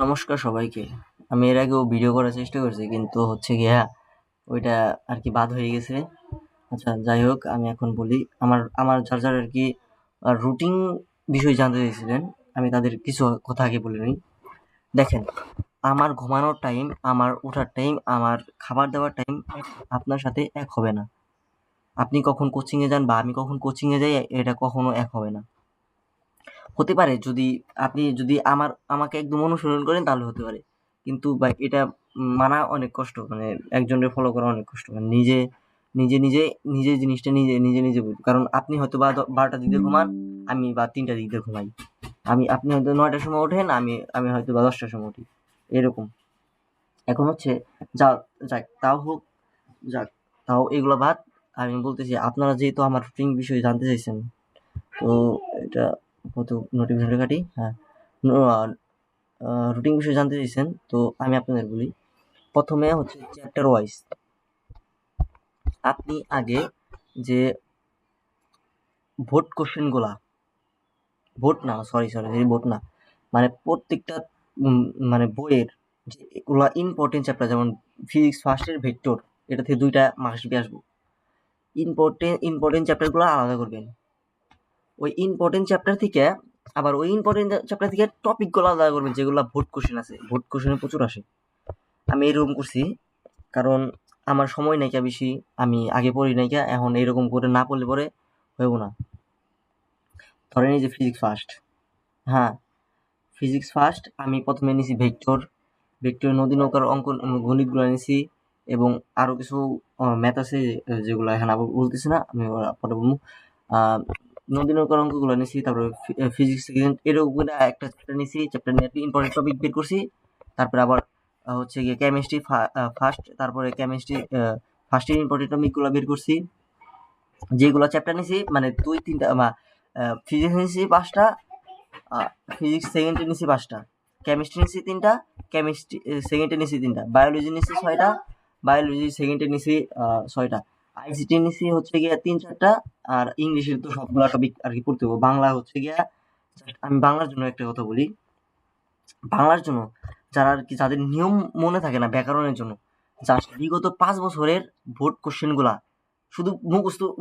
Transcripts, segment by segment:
নমস্কার সবাইকে। আমি এর আগেও ভিডিও করার চেষ্টা করছি, কিন্তু হচ্ছে গিয়া ওইটা আর কি বাদ হয়ে গেছে। আচ্ছা, যাই হোক, আমি এখন বলি আমার আমার যার আর কি রুটিন বিষয় জানতে চাইছিলেন। আমি তাদের কিছু কথা আগে বলে নিই। দেখেন, আমার ঘুমানোর টাইম, আমার ওঠার টাইম, আমার খাবার দাবার টাইম আপনার সাথে এক হবে না। আপনি কখন কোচিংয়ে যান বা আমি কখন কোচিংয়ে যাই, এটা কখনো এক হবে না। হতে পারে যদি আপনি যদি আমাকে একদম অনুসরণ করেন তাহলে হতে পারে। কিন্তু ভাই এটা মানা অনেক কষ্ট। মানে একজনের ফলো করা অনেক কষ্ট। মানে নিজে, নিজে, নিজে জিনিসটা নিজে বুঝি। কারণ আপনি হয়তো বা ১২টার দিক দিয়ে ঘুমান, আমি বা ৩টার দিক দিয়ে ঘুমাই। আপনি হয়তো ৯টার সময় ওঠেন, আমি হয়তো বা ১০টার সময় উঠি। এরকম। এখন হচ্ছে যা যাক তাও হোক, যাক তাও এগুলো বাদ। আমি বলতেছি আপনারা যেহেতু আমার রুটিন বিষয়ে জানতে চাইছেন, তো এটা কত নোটিফিকেশনটা কাটি। হ্যাঁ, রুটিন বিষয়ে জানতে চাইছেন, তো আমি আপনাদের বলি। প্রথমে হচ্ছে চ্যাপ্টার ওয়াইজ আপনি আগে যে ভোট কোশ্চেন গুলা, ভোট না, সরি ভোট না, মানে প্রত্যেকটা মানে বইয়ের যেগুলা ইম্পর্টেন্ট চ্যাপ্টার, যেমন ফিজিক্স ফার্স্টের ভেক্টর, এটা থেকে 2টা মার্কস দিয়ে আসবো। ইম্পর্টেন্ট চ্যাপ্টার গুলো আলাদা করবেন। ওই ইম্পর্টেন্ট চ্যাপ্টার থেকে আবার ওই ইম্পর্টেন্ট চ্যাপ্টার থেকে টপিক গুলো আলাদা করবেন, যেগুলো ভোট কোশ্চেন আছে, ভোট কোশ্চেনে প্রচুর আসে। আমি এরকম করছি, কারণ আমার সময় নাইকা বেশি, আমি আগে পড়ি নাইকা, এখন এরকম করে না পড়লে পরে হইব না। ধরেন এই যে ফিজিক্স ফার্স্ট, হ্যাঁ, ফিজিক্স ফার্স্ট আমি প্রথমে নিছি ভেক্টর, নদী নৌকার অঙ্কন গণিতগুলো নিছি, এবং আরো কিছু ম্যাথ আছে যেগুলো এখন আবার বলতেছি না, আমি ওরা পরে বলবো। আহ, নদী নৌকার অঙ্কগুলো নিছি, তারপরে ফিজিক্স সেকেন্ড এরকম করে একটা চ্যাপ্টার নিছি, চ্যাপ্টার নিয়ে একটা ইম্পর্টেন্ট টপিক বের করছি। তারপরে আবার হচ্ছে গিয়ে কেমিস্ট্রি ফার্স্ট, তারপরে কেমিস্ট্রি ফার্স্টের ইম্পর্টেন্ট টপিকগুলো বের করছি। যেগুলো চ্যাপ্টার নিছি মানে 2-3টা, ফিজিক্স নিছি 5টা, ফিজিক্স সেকেন্ডে নিছি 5টা, কেমিস্ট্রি নিছি 3টা, কেমিস্ট্রি সেকেন্ডে নিছি 3টা, বায়োলজি নিছি 6টা, বায়োলজি সেকেন্ডে নিছি 6টা, আইসিটি নিছি হচ্ছে গিয়া 3-4টা। আর ইংলিশের তো সবগুলা টপিক আর কি পড়তে হবে। বাংলা হচ্ছে গিয়া আমি বাংলার জন্য একটা কথা বলি। বাংলার জন্য যারা আর কি, যাদের নিয়ম মনে থাকে না ব্যাকরণের জন্য, জাস্ট বিগত 5 বছরের ভোট কোশ্চেন গুলা শুধু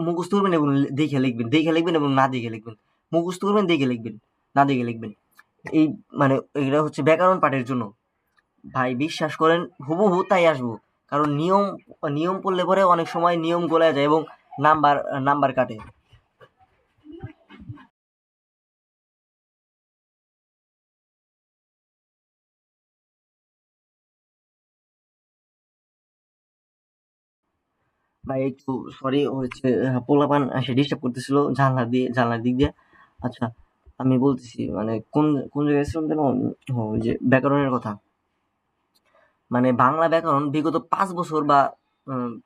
মুখস্থ করবেন এবং দেখে লিখবেন এবং না দেখে লিখবেন। মুখস্থ করবেন, দেখে লিখবেন, না দেখে লিখবেন। এই মানে এটা হচ্ছে ব্যাকরণ পাঠের জন্য। ভাই বিশ্বাস করেন, হুবহু তাই আসবো। কারণ নিয়ম নিয়ম পড়লে পরে অনেক সময় নিয়ম গোলা যায় এবং নাম্বার নাম্বার কাটে। ভাই একটু সরি, হচ্ছে পোলাপান এসে ডিস্টার্ব করতেছিল জানলার দিক দিয়ে। আচ্ছা, আমি বলতেছি মানে কোন কোন জায়গায় ছিলাম যেন। ওই যে ব্যাকরণের কথা। মানে বাংলা ব্যাকরণ বিগত 5 বছর বা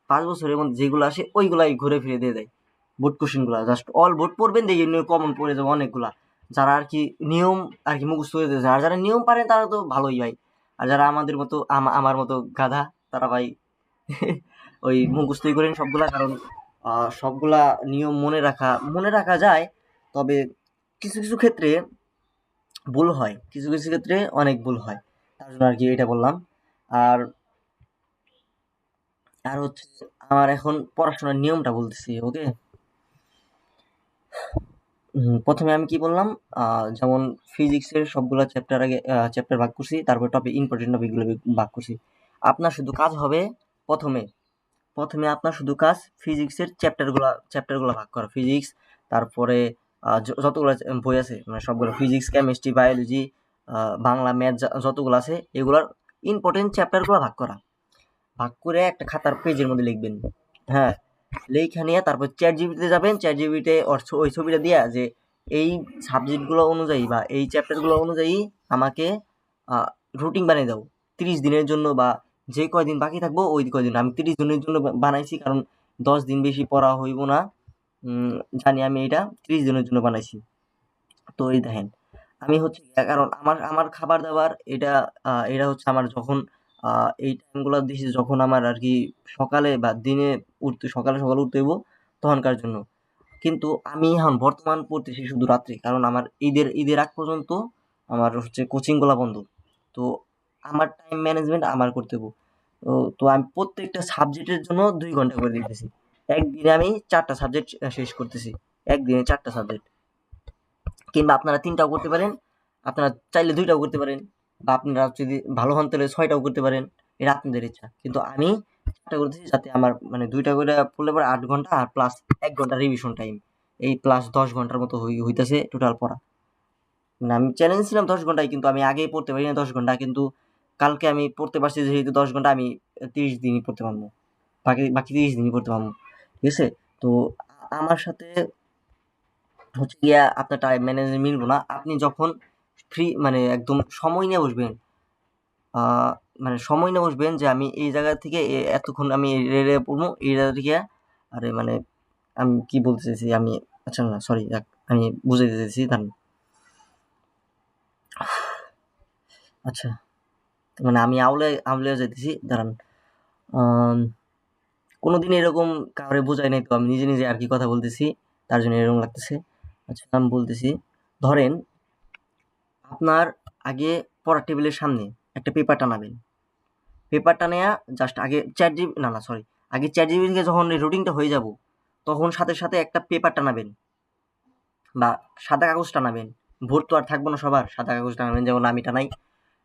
5 বছরের মধ্যে যেগুলো আসে ওইগুলাই ঘুরে ফিরে দিয়ে দেয়। বোর্ড কোশ্চেন গুলা জাস্ট অল বোর্ড পড়বেন, দেখি কমন পড়ে যাবে অনেকগুলা। যারা আর কি নিয়ম আর কি মুখস্থ হয়ে যাচ্ছে, আর যারা নিয়ম পারেন তারা তো ভালোই ভাই। আর যারা আমাদের মতো আমার মতো গাধা, তারা ভাই ওই মুখস্থই করেন সবগুলা। কারণ সবগুলা নিয়ম মনে রাখা যায়, তবে কিছু কিছু ক্ষেত্রে ভুল হয়, কিছু কিছু ক্ষেত্রে অনেক ভুল হয়। তার জন্য আর কি এটা বললাম। আর আর হচ্ছে আমার এখন পড়াশোনার নিয়মটা বলতেছি, ওকে। প্রথমে আমি কি বললাম, যেমন ফিজিক্সের সবগুলা চ্যাপ্টার আগে চ্যাপ্টার ভাগ করছি, তারপর টপিক ইম্পর্টেন্ট টপিকগুলো ভাগ করছি। আপনার শুধু কাজ হবে প্রথমে প্রথমে আপনার শুধু কাজ ফিজিক্সের চ্যাপ্টারগুলো ভাগ করা। ফিজিক্স, তারপরে যতগুলো বই আছে মানে সবগুলো, physics, chemistry, biology, Bangla, math, যতগুলো আছে এগুলার ইম্পর্টেন্ট চ্যাপ্টারগুলো ভাগ করা। ভাগ করে একটা খাতার পেজের মধ্যে লিখবেন। হ্যাঁ, লেখা নিয়ে তারপর চ্যাট জিপিটিতে যাবেন। চ্যাট জিপিটিতে ওই ছবিটা দিয়া যে এই সাবজেক্টগুলো অনুযায়ী বা এই চ্যাপ্টারগুলো অনুযায়ী আমাকে রুটিন বানিয়ে দাও 30 দিনের জন্য, বা যে কয়দিন বাকি থাকবো ওই কয়দিন। আমি 30 দিনের জন্য বানাইছি, কারণ 10 দিন বেশি পড়া হইব না। জানি আমি এটা 30 দিনের জন্য বানাইছি। তো এই দেখেন, আমি হচ্ছে কারণ আমার আমার খাবার দাবার এটা, এটা হচ্ছে আমার যখন এই টাইমগুলো দিছি, যখন আমার আর কি সকালে বা দিনে সকালে সকালে উঠতে হইব, তখনকার জন্য। কিন্তু আমি এখন বর্তমান পড়তেছি শুধু রাত্রে, কারণ আমার ঈদের ঈদের আগ পর্যন্ত আমার হচ্ছে কোচিং গুলা বন্ধ। তো আমার টাইম ম্যানেজমেন্ট আমার করতে হবে। তো আমি প্রত্যেকটা সাবজেক্টের জন্য 2 ঘন্টা করে দিতেছি। একদিনে আমি 4টা সাবজেক্ট শেষ করতেছি। একদিনে 4টা সাবজেক্ট। কিংবা আপনারা 3টাও করতে পারেন, আপনারা চাইলে 2টাও করতে পারেন, বা আপনারা যদি ভালো হন তাহলে 6টাও করতে পারেন। এটা আপনাদের ইচ্ছা। কিন্তু আমি 4টা করতেছি যাতে আমার মানে 2টা করে পড়লে পরে 8 ঘন্টা আর প্লাস 1 ঘন্টা রিভিশন টাইম। এই প্লাস 10 ঘন্টার মতো হইতাছে টোটাল পড়া। মানে আমি চ্যালেঞ্জ ছিলাম 10 ঘন্টায়, কিন্তু আমি আগেই পড়তে পারি না 10 ঘন্টা। কিন্তু কালকে আমি পড়তে পারছি যেহেতু 10 ঘন্টা, আমি 30 দিনই পড়তে পারবো। বাকি 30 দিনই পড়তে পারবো। ঠিক আছে? তো আমার সাথে হচ্ছে গিয়া আপনার টাইম ম্যানেজমেন্ট মিলবো না। আপনি যখন ফ্রি মানে একদম সময় নিয়ে বসবেন, মানে সময় নিয়ে বসবেন যে আমি এই জায়গা থেকে এতক্ষণ আমি এই পড়বো, এই জায়গা থেকে আরে মানে আমি কি বলতে চাইছি আমি, আচ্ছা না সরি, আমি বুঝাইতে চাইছি দাঁড়ান। আচ্ছা, মানে আমি আউলে যাইতেছি দাঁড়ান। আম, কোনোদিন এরকম কাউরে বোঝাই নাই, তো আমি নিজে নিজে আর কি কথা বলতেছি, তার জন্য এরকম লাগতেছে। আচ্ছা, আমি বলতেছি, ধরেন আপনার আগে পড়ার টেবিলের সামনে একটা পেপার টানাবেন। পেপার টানায়া জাস্ট আগে আগে চ্যাট জিপিটি থেকে যখন রুটিনটা হয়ে যাব, তখন সাথে সাথে একটা পেপার টানাবেন বা সাদা কাগজ টানাবেন। ভোর তো আর থাকবো না সবার, সাদা কাগজ টানাবেন, যেমন আমি টানাই।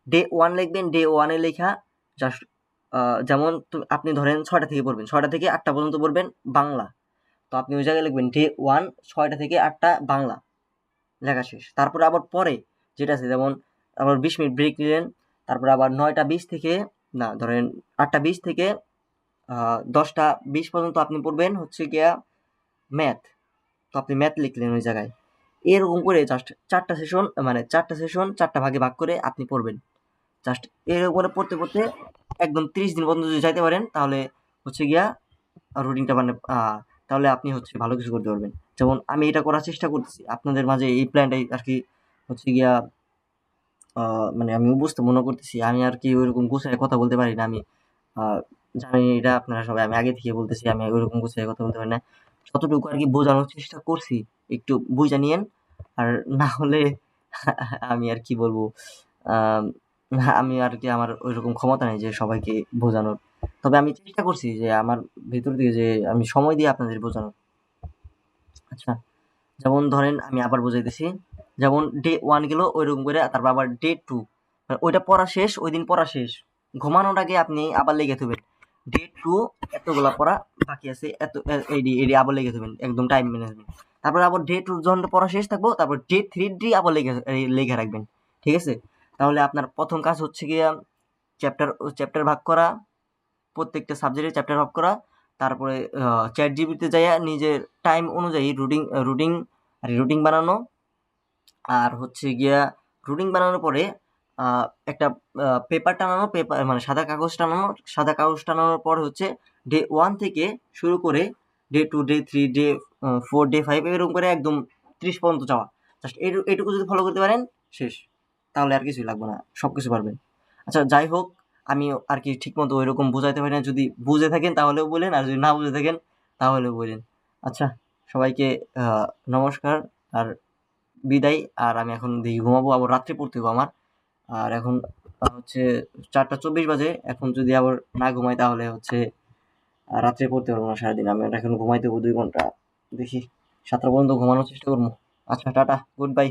ডে 1 লিখবেন, ডে 1 এ লেখা জাস্ট যেমন আপনি ধরেন 6টা থেকে পড়বেন, 6টা থেকে 8টা পর্যন্ত পড়বেন বাংলা। তো আপনি ওই জায়গায় লিখবেন ডে 1 6টা থেকে 8টা বাংলা, লেখা শেষ। তারপরে আবার পরে যেটা আছে, যেমন আবার 20 মিনিট ব্রেক নিলেন, তারপরে আবার 9টা 20 থেকে না ধরেন 8টা 20 থেকে 10টা 20 পর্যন্ত আপনি পড়বেন হচ্ছে গিয়া ম্যাথ। তো আপনি ম্যাথ লিখলেন ওই জায়গায়। এরকম করে জাস্ট 4টা সেশন, মানে 4টা সেশন 4টা ভাগে ভাগ করে আপনি পড়বেন। জাস্ট এরকম করে পড়তে পড়তে একদম 30 দিন পর্যন্ত যদি যাইতে পারেন, তাহলে হচ্ছে গিয়া রুটিনটা মানে তাহলে আপনি হচ্ছে ভালো কিছু করতে পারবেন। যেমন আমি এটা করার চেষ্টা করতেছি, আপনাদের মাঝে এই প্ল্যানটাই আর কি হচ্ছে গিয়া মানে আমি উপস্থাপনা করতেছি। আমি আর কি ওইরকম গুছায় কথা বলতে পারি না। আমি জানি এটা আপনারা সবাই, আমি আগে থেকে বলতেছি আমি ওইরকম গুছায় কথা বলতে পারি না। যতটুকু আর কি বোঝানোর চেষ্টা করছি, একটু বুঝা নিয়েন। আর না হলে আমি আর কি বলবো, আম আমি আর কি আমার ওইরকম ক্ষমতা নেই যে সবাইকে বোঝানোর। তবে আমি চেষ্টা করছি যে আমার ভেতর থেকে যে আমি সময় দিয়ে আপনাদের বোঝানোর। আচ্ছা, যেমন ধরেন আমি আবার বুঝাইতেছি, যেমন ডে 1 গেল ওইরকম করে, তারপর আবার ডে 2 ওইটা পড়া শেষ, ওই দিন পড়া শেষ। ঘুমানোর আগে আপনি আবার লিখে থুবেন ডে 2 এতগুলা পড়া বাকি আছে, এত এডি আবার লিখে থুবেন, একদম টাইম ম্যানেজমেন্ট। তারপর আবার ডে 2 যখন পড়া শেষ থাকবো, তারপর ডে 3 ডি আবার লিখে রাখবেন। ঠিক আছে? তাহলে আপনার প্রথম কাজ হচ্ছে গিয়া চ্যাপ্টার ভাগ করা, প্রত্যেকটা সাবজেক্টের চ্যাপ্টার ভাগ করা। তারপরে চ্যাট জিপিটিতে যাইয়া নিজের টাইম অনুযায়ী রুটিন বানানো। আর হচ্ছে গিয়া রুটিন বানানোর পরে একটা পেপার টানানো, পেপার মানে সাদা কাগজ টানানোর পর হচ্ছে ডে 1 থেকে শুরু করে ডে 2, ডে 3, ডে 4, ডে 5 এরকম করে একদম 30 পর্যন্ত যাওয়া। জাস্ট এইটুকু যদি ফলো করতে পারেন, শেষ। তাহলে আর কিছুই লাগবে না, সবকিছু পারবেন। আচ্ছা, যাই হোক, আমি আর কি ঠিকমতো ওইরকম বুঝাইতে পারি না। যদি বুঝে থাকেন তাহলেও বলেন, আর যদি না বুঝে থাকেন তাহলেও বলেন। আচ্ছা, সবাইকে নমস্কার আর বিদায়। আর আমি এখন দেখি ঘুমাবো, আবার রাত্রে পড়তে হবে আমার। আর এখন হচ্ছে 4টা 24 বাজে। এখন যদি আবার না ঘুমাই তাহলে হচ্ছে রাত্রে পড়তে পারবো না সারাদিন। আমি এখন ঘুমাইতে হবো 2 ঘন্টা। দেখি 7টা পর্যন্ত ঘুমানোর চেষ্টা করবো। আচ্ছা, টাটা, গুড বাই।